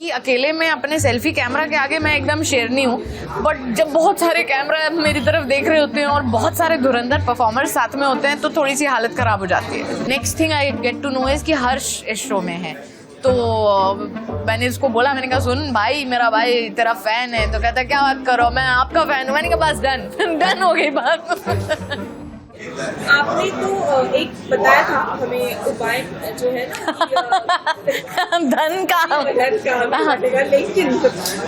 कि अकेले में अपने सेल्फी कैमरा के आगे मैं एकदम शेरनी हूँ, बट जब बहुत सारे कैमरा मेरी तरफ देख रहे होते हैं और बहुत सारे धुरंधर परफॉर्मर्स साथ में होते हैं तो थोड़ी सी हालत ख़राब हो जाती है। Next thing I get to know is कि हर्ष इस शो में है, तो मैंने उसको बोला, मैंने कहा सुन भाई, मेरा भाई तेरा फ़ैन है। तो कहता क्या बात करो, मैं आपका फ़ैन हूँ। मैंने कहा बस डन डन हो गई बात। आपने तो एक बताया था हमें उपाय जो है ना धन का लेकिन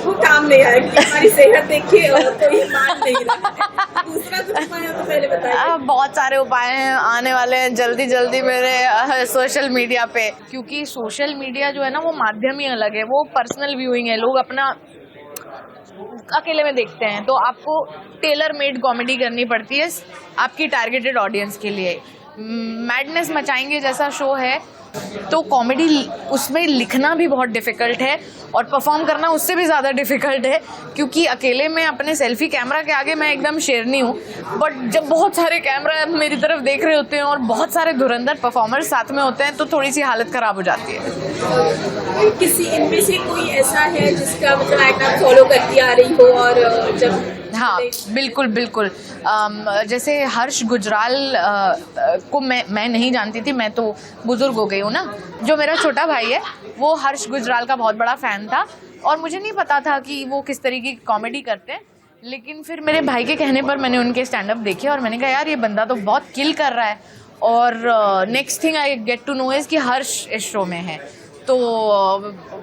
वो काम नहीं आया कि हमारी सेहत देखिए और कोई मान नहीं रहा। दूसरा कुछ उपाय तो पहले बताया। बहुत सारे उपाय हैं, आने वाले हैं जल्दी जल्दी मेरे सोशल मीडिया पे, क्योंकि सोशल मीडिया जो है ना वो माध्यम ही अलग है, वो पर्सनल व्यूइंग है, लोग अपना अकेले में देखते हैं, तो आपको टेलर मेड कॉमेडी करनी पड़ती है आपकी टारगेटेड ऑडियंस के लिए। मैडनेस मचाएंगे जैसा शो है तो कॉमेडी उसमें लिखना भी बहुत डिफ़िकल्ट है और परफॉर्म करना उससे भी ज़्यादा डिफ़िकल्ट है, क्योंकि अकेले में अपने सेल्फी कैमरा के आगे मैं एकदम शेरनी हूँ, बट जब बहुत सारे कैमरा मेरी तरफ देख रहे होते हैं और बहुत सारे धुरंधर परफॉर्मर्स साथ में होते हैं तो थोड़ी सी हालत ख़राब हो जाती है। किसी इनमें से कोई ऐसा है जिसका मतलब एक्ट आप फॉलो करती आ रही हो और जब हाँ बिल्कुल बिल्कुल, जैसे हर्ष गुजराल को मैं नहीं जानती थी, मैं तो बुजुर्ग हो गई हूँ ना। जो मेरा छोटा भाई है वो हर्ष गुजराल का बहुत बड़ा फ़ैन था और मुझे नहीं पता था कि वो किस तरीके की कॉमेडी करते हैं, लेकिन फिर मेरे भाई के कहने पर मैंने उनके स्टैंड अप देखे और मैंने कहा यार ये बंदा तो बहुत किल कर रहा है। और next thing I get to know is कि हर्ष इस शो में है, तो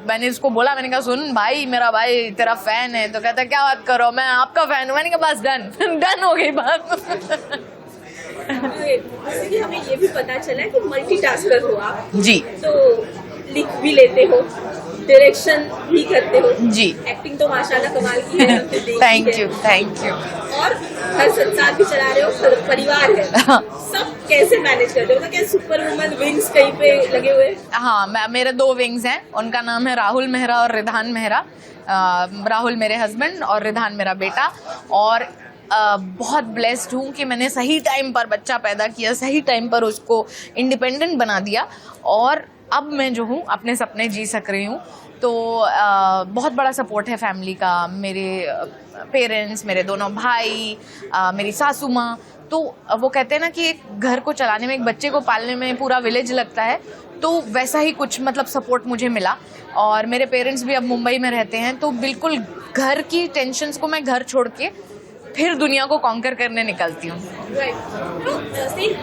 मैंने उसको बोला, मैंने कहा सुन भाई, मेरा भाई तेरा फ़ैन है। तो कहता क्या बात करो, मैं आपका फ़ैन हूँ। मैंने कहा बस डन डन हो गई बात। जैसे कि हमें ये भी पता चला है कि मल्टीटास्कर हो आप जी, तो लिख भी लेते हो, डायरेक्शन भी करते हो जी, एक्टिंग तो माशाल्लाह कमाल की है। Thank you. और घर संसार भी चला रहे हो, परिवार है, सब कैसे मैनेज करते हो? मतलब क्या सुपर वुमन विंग्स कहीं पे लगे हुए? हाँ, मेरे 2 विंग्स हैं, उनका नाम है राहुल मेहरा और रिधान मेहरा। राहुल मेरे हस्बैंड और रिधान मेरा बेटा। और बहुत ब्लेस्ड हूँ कि मैंने सही टाइम पर बच्चा पैदा किया, सही टाइम पर उसको इंडिपेंडेंट बना दिया और अब मैं जो हूँ अपने सपने जी सक रही हूँ। तो बहुत बड़ा सपोर्ट है फैमिली का, मेरे पेरेंट्स, मेरे दोनों भाई, मेरी सासू माँ। तो वो कहते हैं ना कि एक घर को चलाने में, एक बच्चे को पालने में पूरा विलेज लगता है, तो वैसा ही कुछ मतलब सपोर्ट मुझे मिला। और मेरे पेरेंट्स भी अब मुंबई में रहते हैं, तो बिल्कुल घर की टेंशन्स को मैं घर छोड़ के फिर दुनिया को कॉन्कर करने निकलती हूँ। राइट।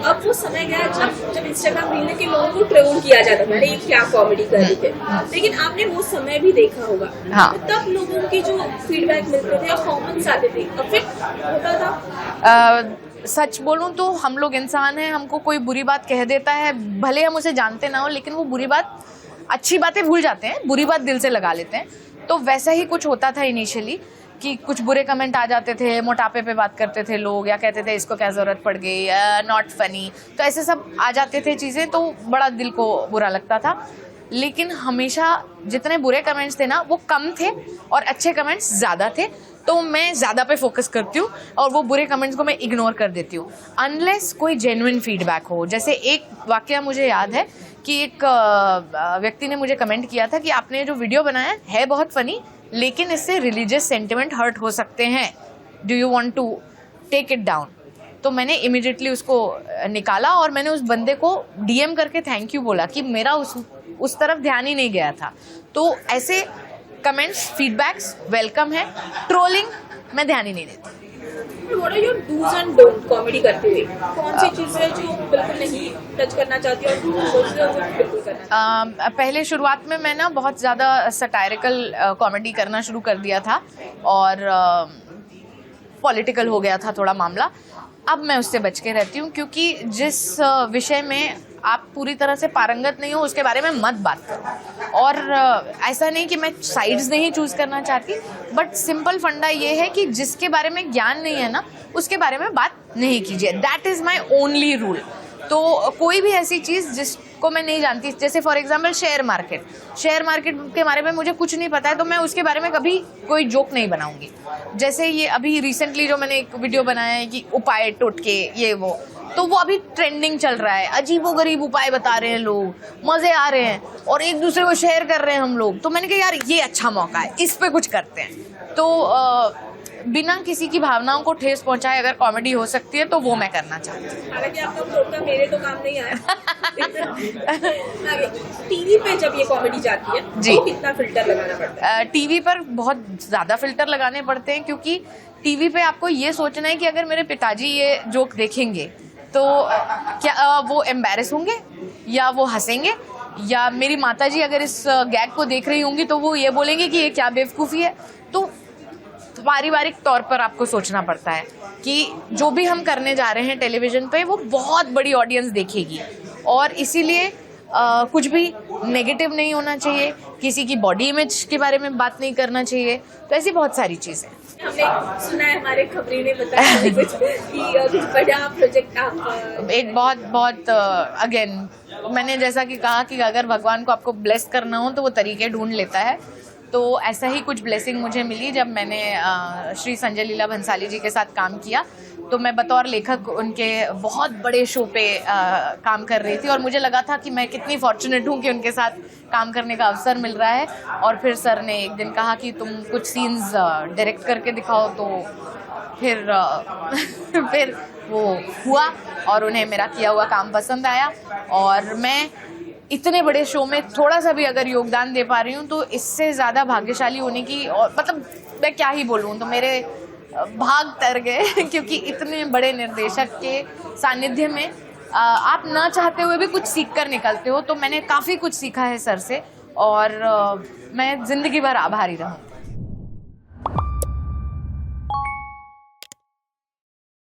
अब वो समय गया जब इंस्टाग्राम रील के लोगों को ट्रोल किया जाता था, ये क्या कॉमेडी कर रही थे, लेकिन आपने वो समय भी देखा होगा। हाँ। तब लोगों की जो फीडबैक मिलते थे या कमेंट्स आते थे, अफेक्ट होता था? सच बोलूं तो हम लोग इंसान हैं, हमको कोई बुरी बात कह देता है, भले हम उसे जानते ना हो, लेकिन वो बुरी बात, अच्छी बातें भूल जाते हैं, बुरी बात दिल से लगा लेते हैं। तो वैसा ही कुछ होता था इनिशियली कि कुछ बुरे कमेंट आ जाते थे, मोटापे पे बात करते थे लोग, या कहते थे इसको क्या ज़रूरत पड़ गई, नॉट फनी, तो ऐसे सब आ जाते थे चीज़ें, तो बड़ा दिल को बुरा लगता था। लेकिन हमेशा जितने बुरे कमेंट्स थे ना वो कम थे और अच्छे कमेंट्स ज़्यादा थे, तो मैं ज़्यादा पे फोकस करती हूँ और वो बुरे कमेंट्स को मैं इग्नोर कर देती हूँ, अनलेस कोई जेन्युइन फीडबैक हो। जैसे एक वाकया मुझे याद है कि एक व्यक्ति ने मुझे कमेंट किया था कि आपने जो वीडियो बनाया है बहुत फ़नी, लेकिन इससे रिलीजियस सेंटिमेंट हर्ट हो सकते हैं, do you want to take it down. तो मैंने इमिडिएटली उसको निकाला और मैंने उस बंदे को डीएम करके थैंक यू बोला कि मेरा उस तरफ ध्यान ही नहीं गया था। तो ऐसे कमेंट्स, फीडबैक्स वेलकम है, ट्रोलिंग मैं ध्यान ही नहीं देती। What are your do's and don't comedy करते हुए? कौन सी चीज़ है जो बिल्कुल नहीं टच करना चाहती और सोचते हो वो बिल्कुल करना? पहले शुरुआत में मैं ना बहुत ज़्यादा सटायरिकल कॉमेडी करना शुरू कर दिया था और पॉलिटिकल हो गया था थोड़ा मामला। अब मैं उससे बच के रहती हूँ, क्योंकि जिस विषय में आप पूरी तरह से पारंगत नहीं हो उसके बारे में मत बात करो। और ऐसा नहीं कि मैं साइड्स नहीं चूज़ करना चाहती, बट सिंपल फंडा ये है कि जिसके बारे में ज्ञान नहीं है ना उसके बारे में बात नहीं कीजिए, that is my only rule. तो कोई भी ऐसी चीज़ जिसको मैं नहीं जानती, जैसे फॉर एग्जांपल शेयर मार्केट के बारे में मुझे कुछ नहीं पता है, तो मैं उसके बारे में कभी कोई जोक नहीं बनाऊंगी। जैसे ये अभी रिसेंटली जो मैंने एक वीडियो बनाया है कि उपाय टोटके ये वो, तो वो अभी ट्रेंडिंग चल रहा है, अजीबोगरीब उपाय बता रहे हैं लोग, मजे आ रहे हैं और एक दूसरे को शेयर कर रहे हैं हम लोग। तो मैंने कहा यार ये अच्छा मौका है, इस पे कुछ करते हैं। तो बिना किसी की भावनाओं को ठेस पहुंचाए अगर कॉमेडी हो सकती है तो वो मैं करना चाहती हूँ। हालांकि आपका टोटका मेरे तो काम नहीं आया। टीवी पे जब ये कॉमेडी जाती है जी। तो कितना फिल्टर लगाना पड़ता है? टीवी पर बहुत ज़्यादा फिल्टर लगाने पड़ते हैं, क्योंकि टीवी पे आपको ये सोचना है कि अगर मेरे पिताजी ये जोक देखेंगे तो क्या वो एम्बैरेस होंगे या वो हंसेंगे, या मेरी माताजी अगर इस गैग को देख रही होंगी तो वो ये बोलेंगे कि ये क्या बेवकूफ़ी है। तो पारिवारिक तौर पर आपको सोचना पड़ता है कि जो भी हम करने जा रहे हैं टेलीविज़न पे वो बहुत बड़ी ऑडियंस देखेगी, और इसीलिए कुछ भी नेगेटिव नहीं होना चाहिए, किसी की बॉडी इमेज के बारे में बात नहीं करना चाहिए। तो ऐसी बहुत सारी चीज़ें। हमने सुना है, हमारे खबरी ने बताया है कुछ कि कुछ बड़ा प्रोजेक्ट आप एक बहुत अगेन मैंने जैसा कि कहा कि अगर भगवान को आपको ब्लेस करना हो तो वो तरीके ढूंढ लेता है। तो ऐसा ही कुछ ब्लेसिंग मुझे मिली जब मैंने श्री संजय लीला भंसाली जी के साथ काम किया। तो मैं बतौर लेखक उनके बहुत बड़े शो पे काम कर रही थी, और मुझे लगा था कि मैं कितनी फॉर्चुनेट हूँ कि उनके साथ काम करने का अवसर मिल रहा है। और फिर सर ने एक दिन कहा कि तुम कुछ सीन्स डायरेक्ट करके दिखाओ, तो फिर वो हुआ और उन्हें मेरा किया हुआ काम पसंद आया। और मैं इतने बड़े शो में थोड़ा सा भी अगर योगदान दे पा रही हूँ तो इससे ज़्यादा भाग्यशाली होने की, और मतलब मैं क्या ही बोलूँ, तो मेरे भाग तर गए क्योंकि इतने बड़े निर्देशक के सानिध्य में आप ना चाहते हुए भी कुछ सीख कर निकलते हो। तो मैंने काफ़ी कुछ सीखा है सर से, और मैं ज़िंदगी भर आभारी रहूँ।